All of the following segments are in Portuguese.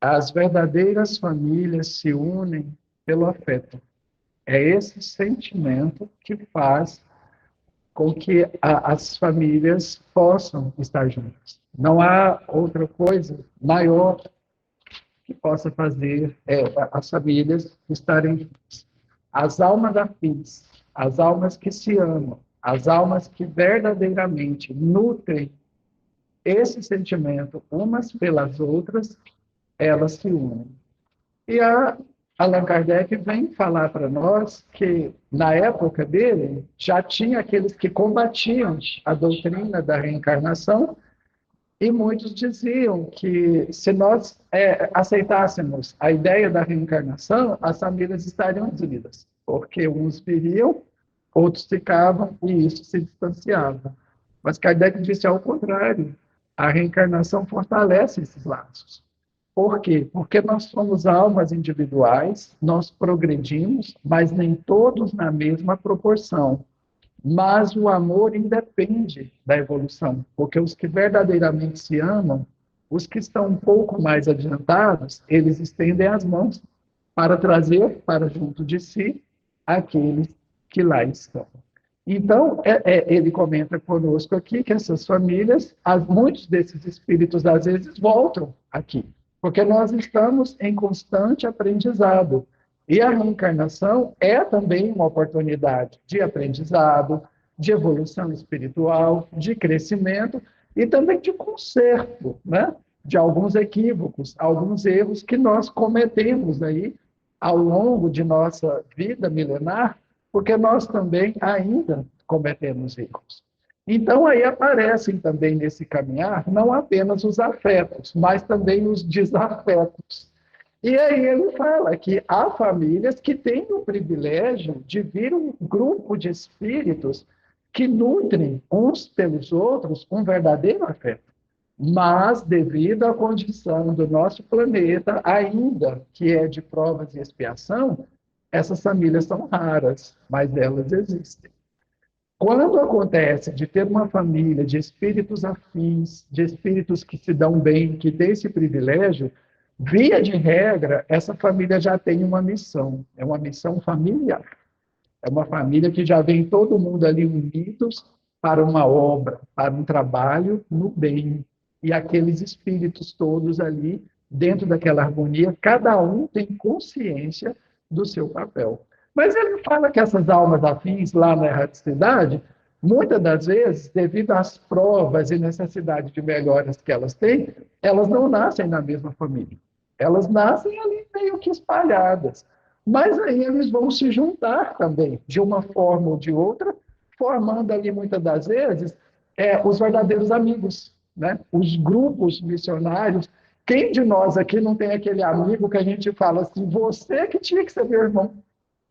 As verdadeiras famílias se unem pelo afeto. É esse sentimento que faz com que as famílias possam estar juntas. Não há outra coisa maior que possa fazer as famílias estarem juntas. As almas afins, as almas que se amam, as almas que verdadeiramente nutrem esse sentimento umas pelas outras, elas se unem. E Allan Kardec vem falar para nós que, na época dele, já tinha aqueles que combatiam a doutrina da reencarnação, e muitos diziam que, se nós aceitássemos a ideia da reencarnação, as famílias estariam desunidas, porque uns viriam, outros ficavam, e isso se distanciava. Mas Kardec disse ao contrário, a reencarnação fortalece esses laços. Por quê? Porque nós somos almas individuais, nós progredimos, mas nem todos na mesma proporção. Mas o amor independe da evolução, porque os que verdadeiramente se amam, os que estão um pouco mais adiantados, eles estendem as mãos para trazer para junto de si aqueles que lá estão. Então, ele comenta conosco aqui que essas famílias, muitos desses espíritos, às vezes, voltam aqui, porque nós estamos em constante aprendizado. E a reencarnação é também uma oportunidade de aprendizado, de evolução espiritual, de crescimento e também de conserto, né? De alguns equívocos, alguns erros que nós cometemos aí ao longo de nossa vida milenar, porque nós também ainda cometemos erros. Então, aí aparecem também nesse caminhar não apenas os afetos, mas também os desafetos. E aí ele fala que há famílias que têm o privilégio de vir um grupo de espíritos que nutrem uns pelos outros um verdadeiro afeto. Mas, devido à condição do nosso planeta, ainda que é de provas e expiação, essas famílias são raras, mas elas existem. Quando acontece de ter uma família de espíritos afins, de espíritos que se dão bem, que tem esse privilégio, via de regra, essa família já tem uma missão, é uma missão familiar. É uma família que já vem todo mundo ali unidos para uma obra, para um trabalho no bem. E aqueles espíritos todos ali, dentro daquela harmonia, cada um tem consciência do seu papel. Mas ele fala que essas almas afins, lá na erraticidade, muitas das vezes, devido às provas e necessidade de melhoras que elas têm, elas não nascem na mesma família. Elas nascem ali meio que espalhadas. Mas aí eles vão se juntar também, de uma forma ou de outra, formando ali, muitas das vezes, os verdadeiros amigos, né? Os grupos missionários. Quem de nós aqui não tem aquele amigo que a gente fala assim, você que tinha que ser meu irmão?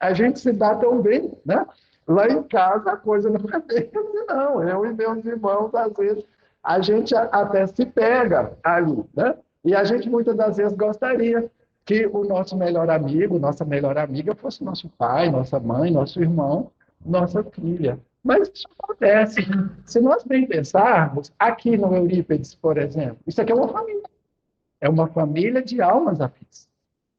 A gente se dá tão bem, né? Lá em casa a coisa não é bem assim, não. Eu e meus irmãos, às vezes, a gente até se pega ali, né? E a gente muitas das vezes gostaria que o nosso melhor amigo, nossa melhor amiga fosse nosso pai, nossa mãe, nosso irmão, nossa filha. Mas isso acontece. Se nós bem pensarmos, aqui no Eurípides, por exemplo, isso aqui é uma família. É uma família de almas afins.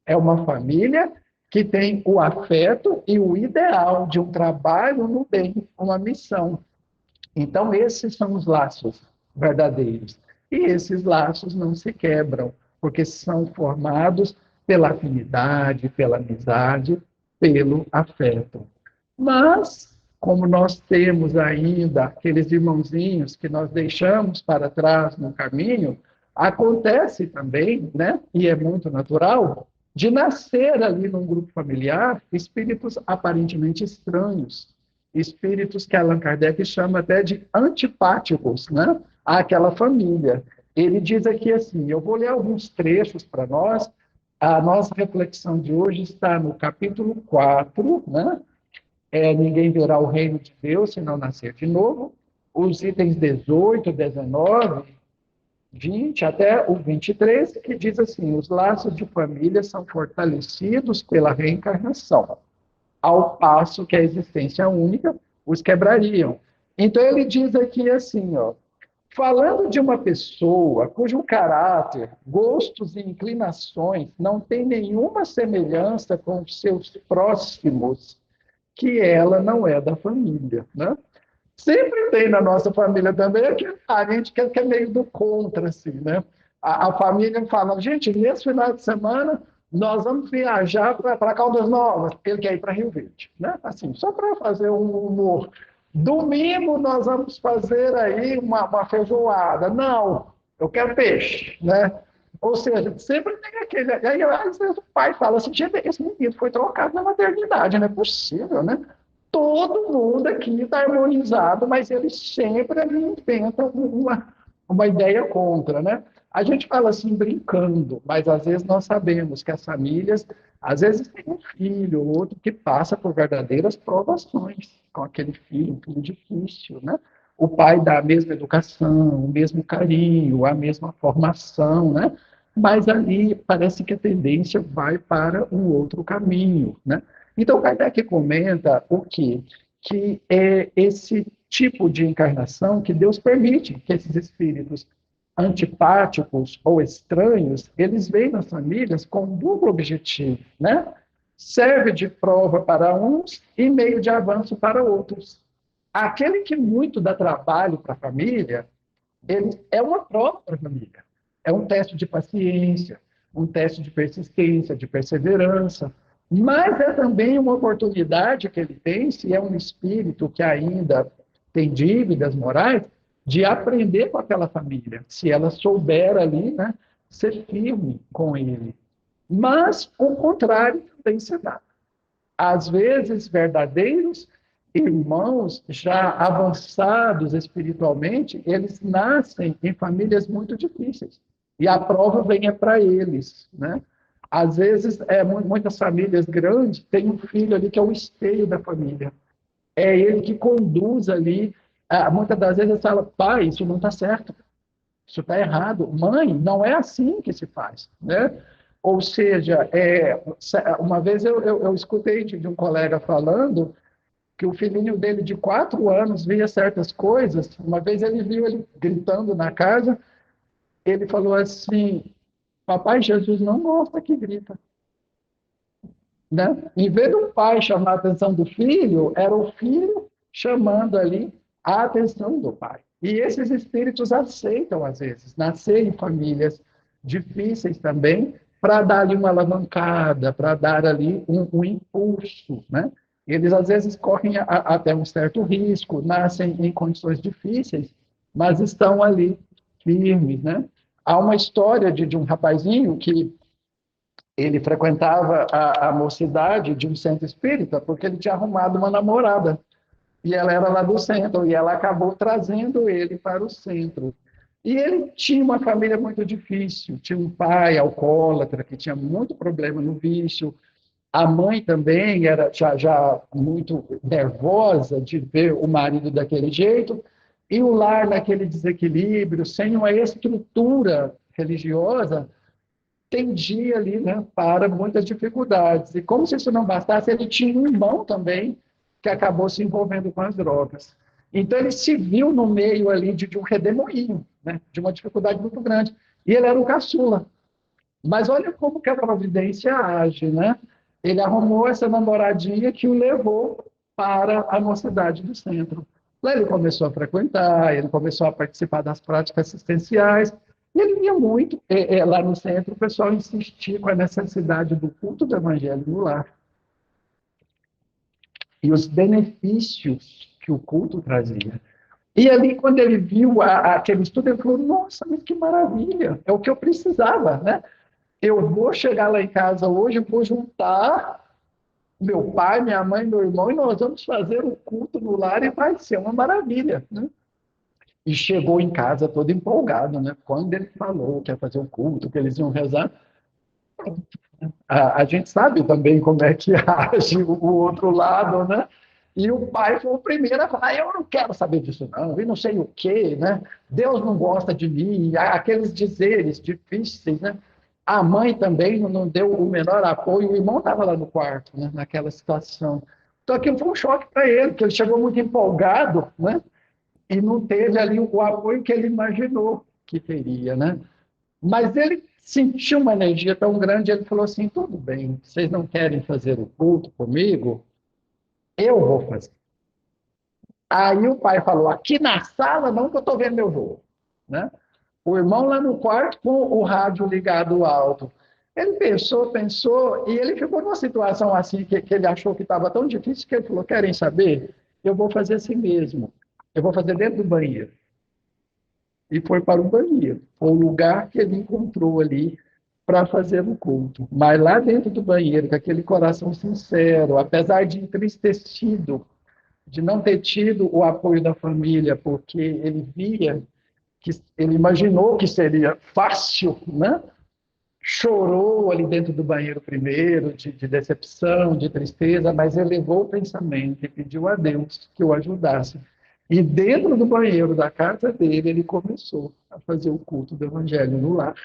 É uma família que tem o afeto e o ideal de um trabalho no bem, uma missão. Então, esses são os laços verdadeiros. E esses laços não se quebram, porque são formados pela afinidade, pela amizade, pelo afeto. Mas, como nós temos ainda aqueles irmãozinhos que nós deixamos para trás no caminho, acontece também, né, e é muito natural, de nascer ali num grupo familiar espíritos aparentemente estranhos, espíritos que Allan Kardec chama até de antipáticos, né, àquela família. Ele diz aqui assim, eu vou ler alguns trechos para nós, a nossa reflexão de hoje está no capítulo 4, né, ninguém verá o reino de Deus se não nascer de novo, os itens 18, 19, 20 até o 23, que diz assim, os laços de família são fortalecidos pela reencarnação, ao passo que a existência única os quebrariam. Então ele diz aqui assim, ó, Falando de uma pessoa cujo caráter, gostos e inclinações não têm nenhuma semelhança com os seus próximos, que ela não é da família, né? Sempre tem na nossa família também aquele parente que é meio do contra, assim, né? A família fala, gente, nesse final de semana nós vamos viajar para Caldas Novas, porque ele quer ir para Rio Verde, né? Assim, só para fazer um humor. Domingo nós vamos fazer aí uma feijoada. Não, eu quero peixe, né? Ou seja, sempre tem aquele. Aí, às vezes, o pai fala assim: gente, esse menino foi trocado na maternidade, não é possível, né? Todo mundo aqui está harmonizado, mas eles sempre ali inventam uma ideia contra, né? A gente fala assim brincando, mas às vezes nós sabemos que as famílias, às vezes tem um filho ou outro que passa por verdadeiras provações com aquele filho, um filho difícil, né? O pai dá a mesma educação, o mesmo carinho, a mesma formação, né? Mas ali parece que a tendência vai para um outro caminho, né? Então, Kardec comenta o quê? Que é esse tipo de encarnação que Deus permite que esses espíritos antipáticos ou estranhos, eles vêm nas famílias com um duplo objetivo, né? Serve de prova para uns e meio de avanço para outros. Aquele que muito dá trabalho para a família, ele é uma prova para a família. É um teste de paciência, um teste de persistência, de perseverança, mas é também uma oportunidade que ele tem, se é um espírito que ainda tem dívidas morais, de aprender com aquela família, se ela souber ali, né, ser firme com ele. Mas o contrário também se dá. Às vezes, verdadeiros irmãos já avançados espiritualmente, eles nascem em famílias muito difíceis. E a prova vem para eles, né? Às vezes, muitas famílias grandes têm um filho ali que é o espelho da família. É ele que conduz ali. Muitas das vezes, fala, pai, isso não está certo, isso está errado. Mãe, não é assim que se faz, né? Ou seja, uma vez eu escutei de um colega falando que o filhinho dele de 4 anos via certas coisas. Uma vez ele viu ele gritando na casa, ele falou assim, papai, Jesus não gosta que grita. Né? Em vez do pai chamar a atenção do filho, era o filho chamando ali a atenção do pai. E esses espíritos aceitam, às vezes, nascer em famílias difíceis também, para dar ali uma alavancada, para dar ali um impulso. Né? Eles, às vezes, correm até um certo risco, nascem em condições difíceis, mas estão ali firmes. Né? Há uma história de um rapazinho que ele frequentava a mocidade de um centro espírita porque ele tinha arrumado uma namorada. E ela era lá do centro, e ela acabou trazendo ele para o centro. E ele tinha uma família muito difícil. Tinha um pai alcoólatra, que tinha muito problema no vício. A mãe também era já muito nervosa de ver o marido daquele jeito. E o lar naquele desequilíbrio, sem uma estrutura religiosa, tendia ali, né, para muitas dificuldades. E como se isso não bastasse, ele tinha um irmão também que acabou se envolvendo com as drogas. Então ele se viu no meio ali de um redemoinho, né, de uma dificuldade muito grande. E ele era o caçula. Mas olha como que a providência age, né? Ele arrumou essa namoradinha que o levou para a mocidade do centro. Lá ele começou a frequentar, ele começou a participar das práticas assistenciais, e ele via muito, lá no centro, o pessoal insistia com a necessidade do culto do evangelho no lar. E os benefícios que o culto trazia. E ali, quando ele viu aquele estudo, ele falou, nossa, mas que maravilha, é o que eu precisava, né? Eu vou chegar lá em casa hoje, vou juntar meu pai, minha mãe, meu irmão, e nós vamos fazer o culto no lar e vai ser uma maravilha, né? E chegou em casa todo empolgado, né? Quando ele falou que ia fazer o culto, que eles iam rezar, a gente sabe também como é que age o outro lado, né? E o pai foi o primeiro a falar, eu não quero saber disso não, e não sei o quê, né? Deus não gosta de mim, aqueles dizeres difíceis, né? A mãe também não deu o menor apoio, o irmão estava lá no quarto, né? Naquela situação. Então aquilo foi um choque para ele, porque ele chegou muito empolgado, né? e não teve ali o apoio que ele imaginou que teria, né? Mas ele sentiu uma energia tão grande, ele falou assim, tudo bem, vocês não querem fazer o culto comigo? Eu vou fazer. Aí o pai falou, aqui na sala não, que eu estou vendo meu jogo, né? O irmão lá no quarto com o rádio ligado alto. Ele pensou, pensou, e ele ficou numa situação assim que ele achou que estava tão difícil que ele falou, querem saber? Eu vou fazer assim mesmo. Eu vou fazer dentro do banheiro. E foi para o banheiro. Foi o lugar que ele encontrou ali para fazer o culto. Mas lá dentro do banheiro, com aquele coração sincero, apesar de entristecido, de não ter tido o apoio da família, porque ele via que ele imaginou que seria fácil, né? Chorou ali dentro do banheiro primeiro, de decepção, de tristeza, mas elevou o pensamento e pediu a Deus que o ajudasse. E dentro do banheiro da casa dele, ele começou a fazer o culto do evangelho no lar.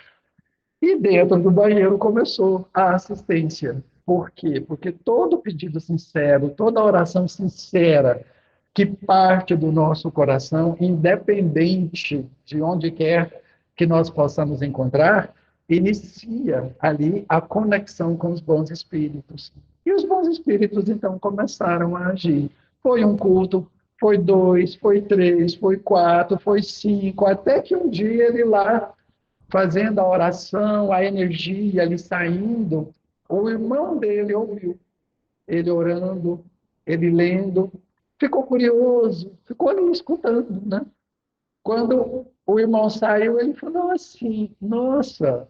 E dentro do banheiro começou a assistência. Por quê? Porque todo pedido sincero, toda oração sincera que parte do nosso coração, independente de onde quer que nós possamos encontrar, inicia ali a conexão com os bons espíritos. E os bons espíritos, então, começaram a agir. Foi um culto, foi dois, foi três, foi quatro, foi cinco, até que um dia ele lá fazendo a oração, a energia ali saindo, o irmão dele ouviu ele orando, ele lendo, ficou curioso, ficou ali escutando, né? Quando o irmão saiu, ele falou assim: Nossa,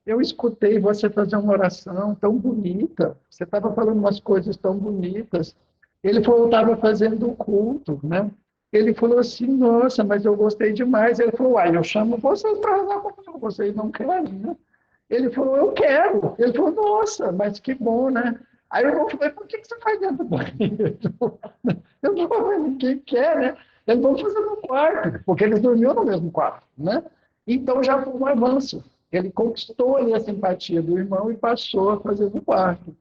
eu escutei você fazer uma oração tão bonita, você estava falando umas coisas tão bonitas. Ele falou: Eu estava fazendo o culto, né? Ele falou assim: Nossa, mas eu gostei demais. Ele falou: Uai, eu chamo vocês para rezar comigo, vocês não querem, né? Ele falou: Eu quero. Ele falou: Nossa, mas que bom, né? Aí eu falei: Por que você faz dentro do banheiro? Eu não falei: Ninguém quer, né? Eles vão fazer no quarto, porque eles dormiam no mesmo quarto, né? Então já foi um avanço. Ele conquistou ali a simpatia do irmão e passou a fazer no quarto.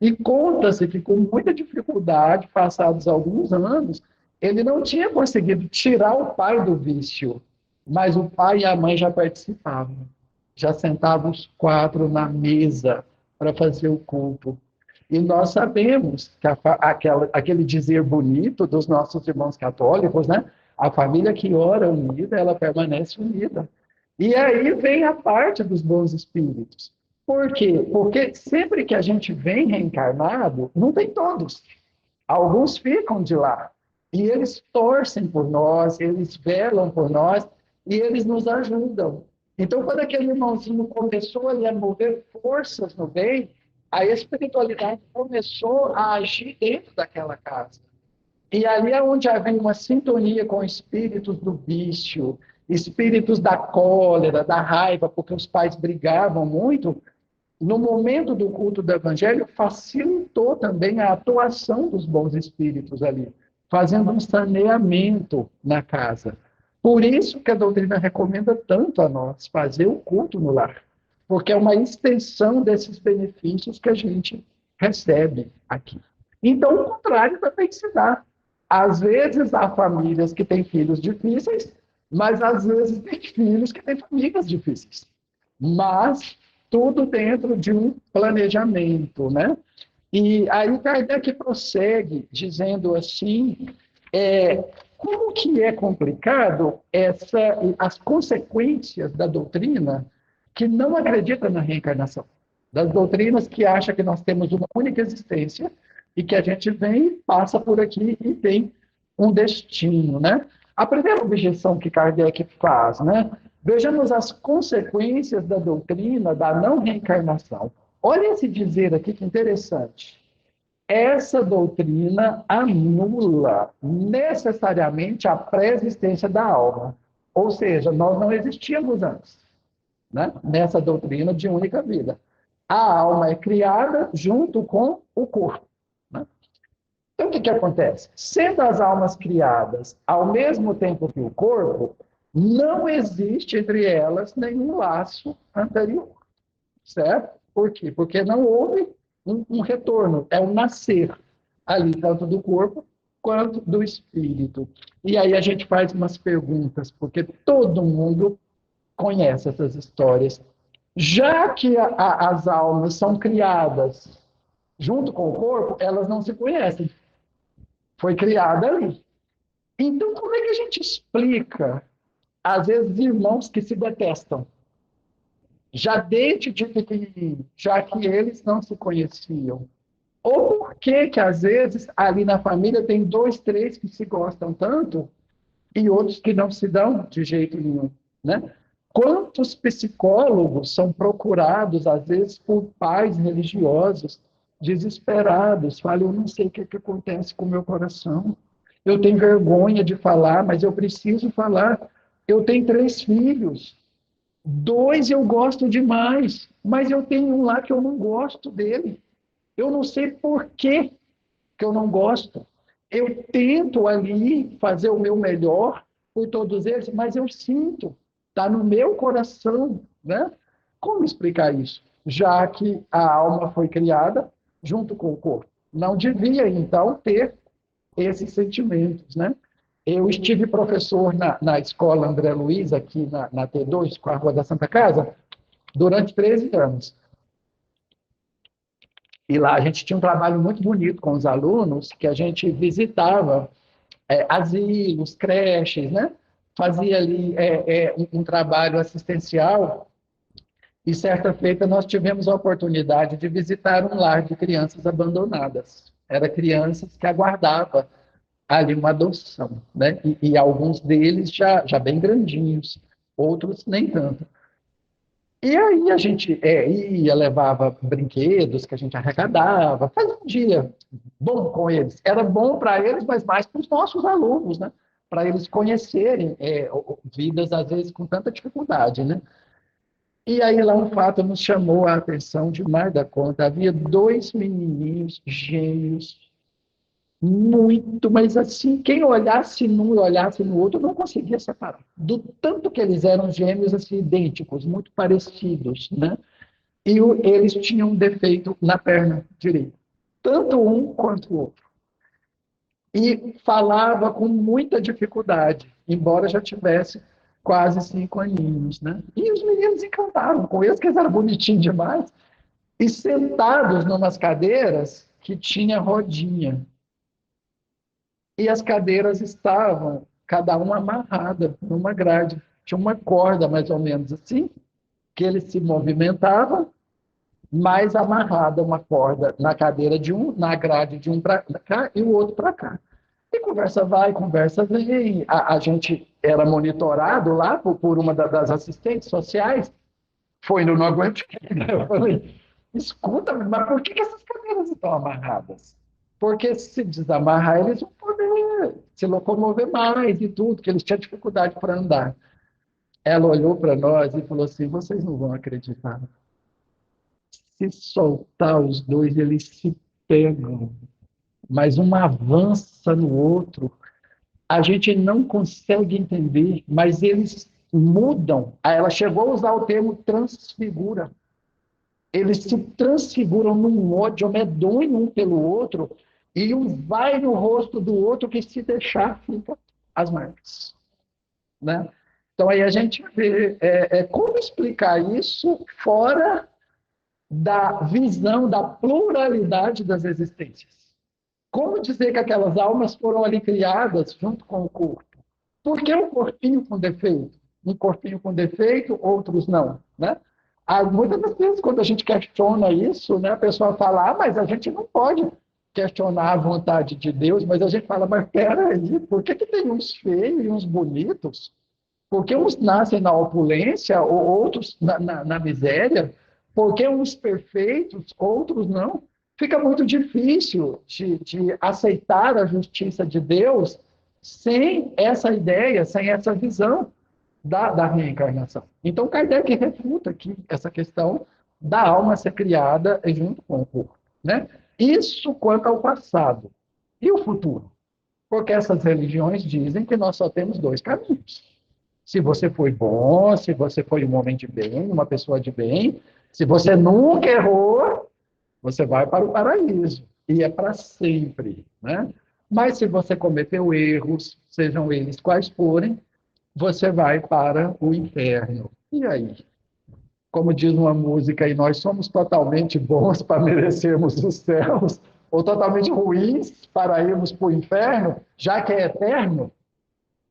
E conta-se que, com muita dificuldade, passados alguns anos, ele não tinha conseguido tirar o pai do vício, mas o pai e a mãe já participavam. Já sentavam os quatro na mesa para fazer o culto. E nós sabemos que aquele dizer bonito dos nossos irmãos católicos, né? A família que ora unida, ela permanece unida. E aí vem a parte dos bons espíritos. Por quê? Porque sempre que a gente vem reencarnado, não tem todos. Alguns ficam de lá. E eles torcem por nós, eles velam por nós e eles nos ajudam. Então, quando aquele irmãozinho começou ali a mover forças no bem, a espiritualidade começou a agir dentro daquela casa. E ali é onde havia uma sintonia com espíritos do vício, espíritos da cólera, da raiva, porque os pais brigavam muito. No momento do culto do evangelho, facilitou também a atuação dos bons espíritos ali, fazendo um saneamento na casa. Por isso que a doutrina recomenda tanto a nós fazer o culto no lar, porque é uma extensão desses benefícios que a gente recebe aqui. Então, o contrário também se dá. Às vezes há famílias que têm filhos difíceis, mas às vezes tem filhos que têm famílias difíceis. Mas tudo dentro de um planejamento, né? E aí Kardec prossegue dizendo assim, como que é complicado as consequências da doutrina que não acredita na reencarnação, das doutrinas que acham que nós temos uma única existência e que a gente vem, passa por aqui e tem um destino, né? A primeira objeção que Kardec faz, né? Vejamos as consequências da doutrina da não reencarnação. Olha esse dizer aqui que interessante. Essa doutrina anula necessariamente a pré-existência da alma. Ou seja, nós não existíamos antes, né? Nessa doutrina de única vida. A alma é criada junto com o corpo, né? Então, o que acontece? Sendo as almas criadas ao mesmo tempo que o corpo, não existe entre elas nenhum laço anterior, certo? Por quê? Porque não houve um retorno, é um nascer ali, tanto do corpo quanto do espírito. E aí a gente faz umas perguntas, porque todo mundo conhece essas histórias. Já que as almas são criadas junto com o corpo, elas não se conhecem. Foi criada ali. Então, como é que a gente explica, às vezes, irmãos que se detestam? Já desde de pequenininho, já que eles não se conheciam. Ou por que que, às vezes, ali na família tem dois, três que se gostam tanto e outros que não se dão de jeito nenhum, né? Quantos psicólogos são procurados, às vezes, por pais religiosos desesperados? Falam, eu não sei o que acontece com o meu coração. Eu tenho vergonha de falar, mas eu preciso falar. Eu tenho 3 filhos. 2 eu gosto demais, mas eu tenho um lá que eu não gosto dele. Eu não sei por que eu não gosto. Eu tento ali fazer o meu melhor por todos eles, mas eu sinto, está no meu coração, né? Como explicar isso? Já que a alma foi criada junto com o corpo. Não devia, então, ter esses sentimentos, né? Eu estive professor na escola André Luiz, aqui na T2, com a Rua da Santa Casa, durante 13 anos. E lá a gente tinha um trabalho muito bonito com os alunos, que a gente visitava asilos, creches, né? Fazia ali um trabalho assistencial. E certa feita nós tivemos a oportunidade de visitar um lar de crianças abandonadas. Era crianças que aguardavam ali uma adoção, né? E alguns deles já bem grandinhos, outros nem tanto. E aí a gente ia, levava brinquedos que a gente arrecadava, fazia um dia bom com eles. Era bom para eles, mas mais para os nossos alunos, né? Para eles conhecerem vidas, às vezes, com tanta dificuldade, né? E aí lá um fato nos chamou a atenção demais da conta. Havia 2 menininhos gêmeos, muito, mas assim, quem olhasse num e olhasse no outro não conseguia separar. Do tanto que eles eram gêmeos assim, idênticos, muito parecidos, né? E eles tinham um defeito na perna direita, tanto um quanto o outro. E falava com muita dificuldade, embora já tivesse quase 5 aninhos, né? E os meninos encantaram com eles, que eles eram bonitinhos demais, e sentados numas cadeiras que tinha rodinha. E as cadeiras estavam, cada uma amarrada numa grade. Tinha uma corda, mais ou menos assim, que eles se movimentavam, mais amarrada uma corda na cadeira de um, na grade de um para cá e o outro para cá. E conversa vai, conversa vem. A gente era monitorado lá por uma das assistentes sociais. Foi no Não Aguento. Eu falei, escuta, mas por que essas cadeiras estão amarradas? Porque se desamarrar, eles vão poder se locomover mais e tudo, que eles tinham dificuldade para andar. Ela olhou para nós e falou assim, vocês não vão acreditar. Se soltar os dois, eles se pegam, mas um avança no outro. A gente não consegue entender, mas eles mudam. Ela chegou a usar o termo transfigura. Eles se transfiguram num ódio medonho um pelo outro, e um vai no rosto do outro que, se deixar, fica as marcas. Né? Então, aí a gente vê como explicar isso fora da visão da pluralidade das existências. Como dizer que aquelas almas foram ali criadas junto com o corpo? Por que um corpinho com defeito? Um corpinho com defeito, outros não, né? Muitas das vezes, quando a gente questiona isso, né, a pessoa fala, mas a gente não pode questionar a vontade de Deus, mas a gente fala, mas peraí, por que tem uns feios e uns bonitos? Por que uns nascem na opulência, ou outros na miséria? Por que uns perfeitos, outros não? Fica muito difícil de aceitar a justiça de Deus sem essa ideia, sem essa visão da reencarnação. Então, Kardec refuta aqui essa questão da alma ser criada junto com o corpo. Né? Isso quanto ao passado. E o futuro? Porque essas religiões dizem que nós só temos 2 caminhos. Se você foi bom, se você foi um homem de bem, uma pessoa de bem, se você nunca errou, você vai para o paraíso. E é para sempre. Né? Mas se você cometeu erros, sejam eles quais forem, você vai para o inferno. E aí? Como diz uma música, e nós somos totalmente bons para merecermos os céus, ou totalmente ruins para irmos para o inferno, já que é eterno,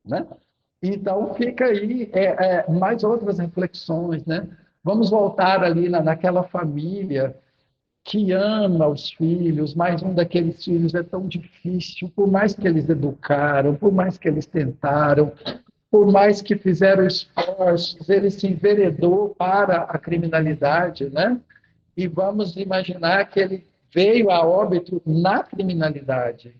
né? Então, fica aí mais outras reflexões, né? Vamos voltar ali naquela família que ama os filhos, mas um daqueles filhos é tão difícil, por mais que eles educaram, por mais que eles tentaram, por mais que fizeram esforços, ele se enveredou para a criminalidade, né? E vamos imaginar que ele veio a óbito na criminalidade.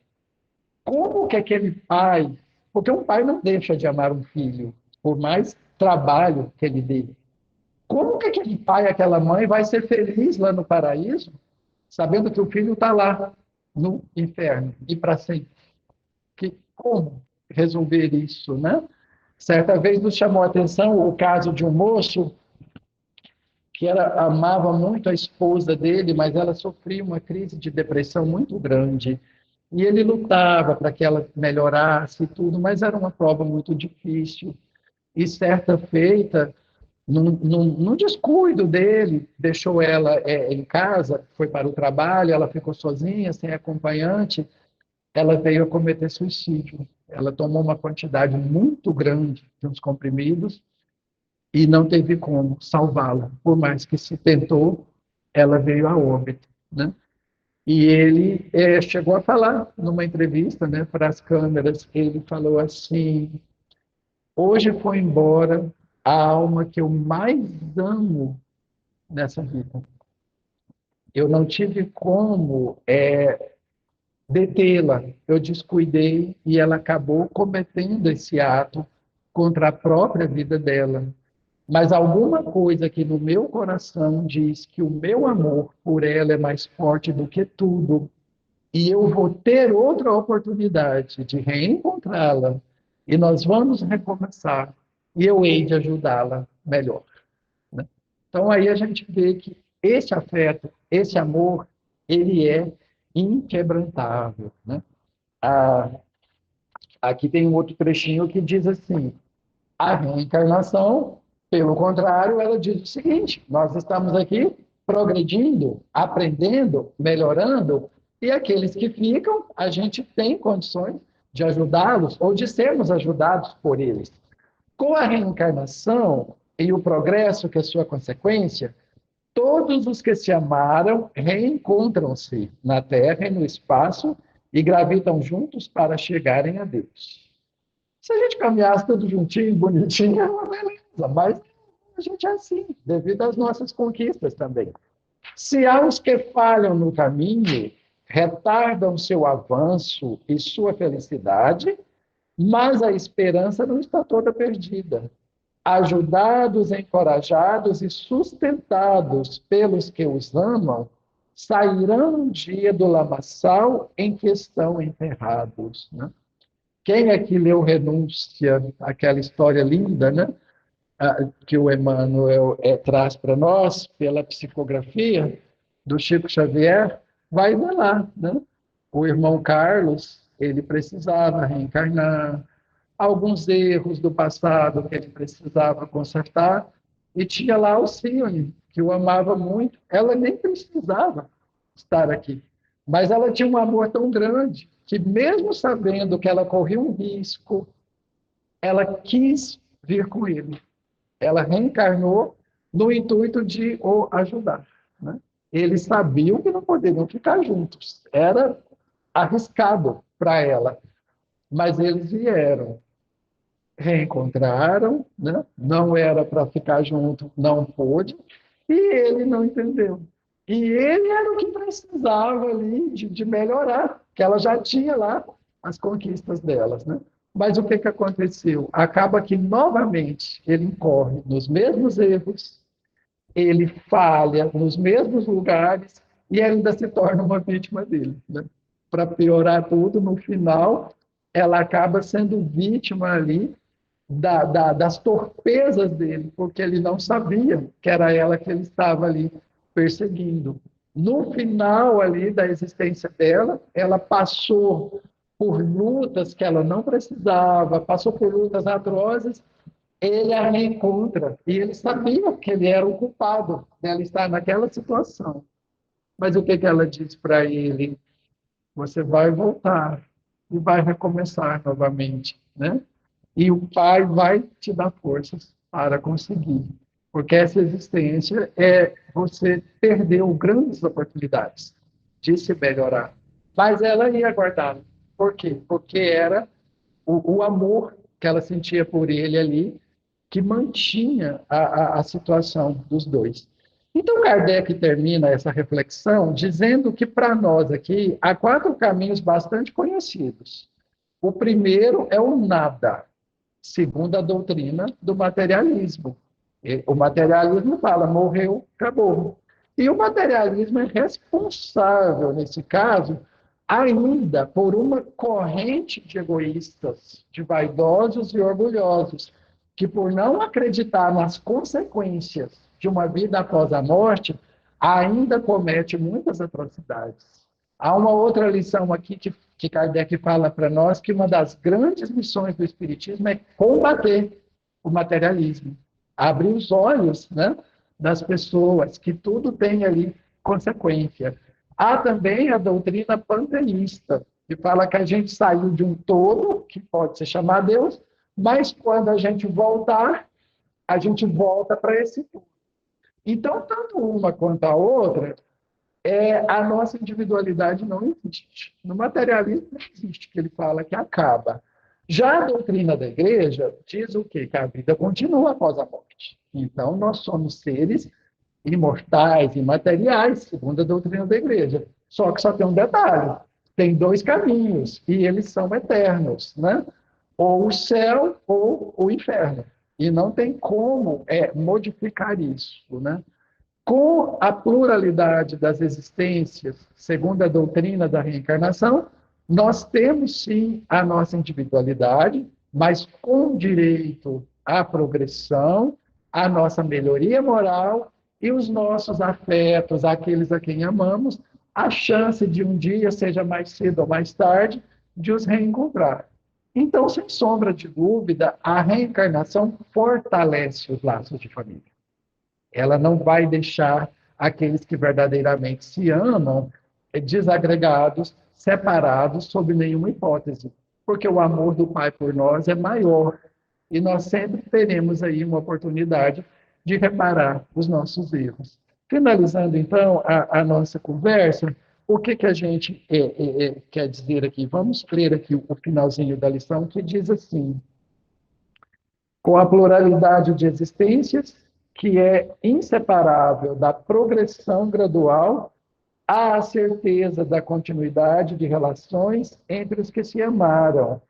Como que aquele pai, porque um pai não deixa de amar um filho, por mais trabalho que ele dê. Como que aquele pai, aquela mãe vai ser feliz lá no paraíso, sabendo que o filho está lá no inferno e para sempre? Como resolver isso, né? Certa vez nos chamou a atenção o caso de um moço que amava muito a esposa dele, mas ela sofria uma crise de depressão muito grande. E ele lutava para que ela melhorasse e tudo, mas era uma prova muito difícil. E certa feita, num descuido dele, deixou ela em casa, foi para o trabalho, ela ficou sozinha, sem acompanhante, ela veio a cometer suicídio. Ela tomou uma quantidade muito grande de uns comprimidos e não teve como salvá-la. Por mais que se tentou, ela veio a óbito, né? E ele chegou a falar numa entrevista, né, para as câmeras, ele falou assim: hoje foi embora a alma que eu mais amo nessa vida. Eu não tive como detê-la. Eu descuidei e ela acabou cometendo esse ato contra a própria vida dela. Mas alguma coisa que no meu coração diz que o meu amor por ela é mais forte do que tudo, e eu vou ter outra oportunidade de reencontrá-la, e nós vamos recomeçar, e eu hei de ajudá-la melhor, né? Então, aí a gente vê que esse afeto, esse amor, ele é inquebrantável, né? Ah, aqui tem um outro trechinho que diz assim: a reencarnação, pelo contrário, ela diz o seguinte: nós estamos aqui progredindo, aprendendo, melhorando, e aqueles que ficam, a gente tem condições de ajudá-los ou de sermos ajudados por eles. Com a reencarnação e o progresso que é sua consequência, todos os que se amaram reencontram-se na Terra e no espaço e gravitam juntos para chegarem a Deus. Se a gente caminhasse tudo juntinho, bonitinho, é uma beleza, mas a gente é assim, devido às nossas conquistas também. Se há os que falham no caminho, retardam seu avanço e sua felicidade, mas a esperança não está toda perdida. Ajudados, encorajados e sustentados pelos que os amam, sairão um dia do lamaçal em que estão enterrados, né? Quem é que leu Renúncia, aquela história linda, né? Que o Emmanuel traz para nós, pela psicografia do Chico Xavier, vai ver lá, né? O irmão Carlos, ele precisava reencarnar, alguns erros do passado que ele precisava consertar, e tinha lá o Alcione, que o amava muito. Ela nem precisava estar aqui, mas ela tinha um amor tão grande que, mesmo sabendo que ela corria um risco, ela quis vir com ele. Ela reencarnou no intuito de o ajudar, né? Eles sabiam que não poderiam ficar juntos, era arriscado para ela, mas eles vieram, reencontraram, né? Não era para ficar junto, não pôde, e ele não entendeu. E ele era o que precisava ali de melhorar, que ela já tinha lá as conquistas delas, né? Mas o que, que aconteceu? Acaba que, novamente, ele incorre nos mesmos erros, ele falha nos mesmos lugares e ainda se torna uma vítima dele, né? Para piorar tudo, no final, ela acaba sendo vítima ali das torpezas dele, porque ele não sabia que era ela que ele estava ali perseguindo. No final ali da existência dela, ela passou por lutas que ela não precisava, passou por lutas atrozes, ele a reencontra. E ele sabia que ele era o culpado dela estar naquela situação. Mas o que, que ela diz para ele? Você vai voltar e vai recomeçar novamente, né? E o Pai vai te dar forças para conseguir. Porque essa existência é você perdeu grandes oportunidades de se melhorar. Mas ela ia guardá-lo. Por quê? Porque era o amor que ela sentia por ele ali que mantinha a situação dos dois. Então, Kardec termina essa reflexão dizendo que, para nós aqui, há 4 caminhos bastante conhecidos. O primeiro é o nada, segundo a doutrina do materialismo. O materialismo fala, morreu, acabou. E o materialismo é responsável, nesse caso, ainda por uma corrente de egoístas, de vaidosos e orgulhosos, que por não acreditar nas consequências de uma vida após a morte, ainda comete muitas atrocidades. Há uma outra lição aqui que Kardec fala para nós, que uma das grandes missões do Espiritismo é combater o materialismo, abrir os olhos, né, das pessoas, que tudo tem ali consequência. Há também a doutrina panteísta, que fala que a gente saiu de um todo, que pode se chamar Deus, mas quando a gente voltar, a gente volta para esse todo. Então, tanto uma quanto a outra, a nossa individualidade não existe. No materialismo não existe, que ele fala que acaba. Já a doutrina da igreja diz o quê? Que a vida continua após a morte. Então, nós somos seres imortais, imateriais, segundo a doutrina da igreja. Só que só tem um detalhe: tem 2 caminhos, e eles são eternos, né? Ou o céu ou o inferno. E não tem como modificar isso, né? Com a pluralidade das existências, segundo a doutrina da reencarnação, nós temos sim a nossa individualidade, mas com direito à progressão, à nossa melhoria moral e os nossos afetos, aqueles a quem amamos, a chance de um dia, seja mais cedo ou mais tarde, de os reencontrar. Então, sem sombra de dúvida, a reencarnação fortalece os laços de família. Ela não vai deixar aqueles que verdadeiramente se amam desagregados, separados, sob nenhuma hipótese, porque o amor do Pai por nós é maior e nós sempre teremos aí uma oportunidade de reparar os nossos erros. Finalizando, então, a nossa conversa, o que a gente quer dizer aqui? Vamos ler aqui o finalzinho da lição, que diz assim: com a pluralidade de existências, que é inseparável da progressão gradual, há a certeza da continuidade de relações entre os que se amaram.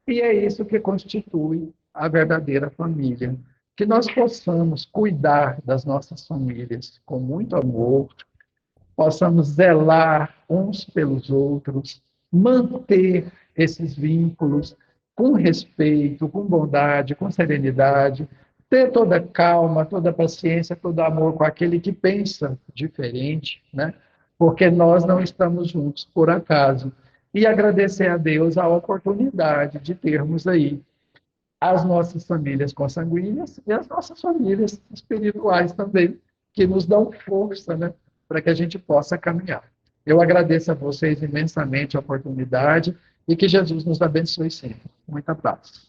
E é isso que constitui a verdadeira família. Que nós possamos cuidar das nossas famílias com muito amor, possamos zelar uns pelos outros, manter esses vínculos com respeito, com bondade, com serenidade, ter toda calma, toda paciência, todo amor com aquele que pensa diferente, né? Porque nós não estamos juntos por acaso. E agradecer a Deus a oportunidade de termos aí as nossas famílias consanguíneas e as nossas famílias espirituais também, que nos dão força, né, para que a gente possa caminhar. Eu agradeço a vocês imensamente a oportunidade e que Jesus nos abençoe sempre. Muita paz.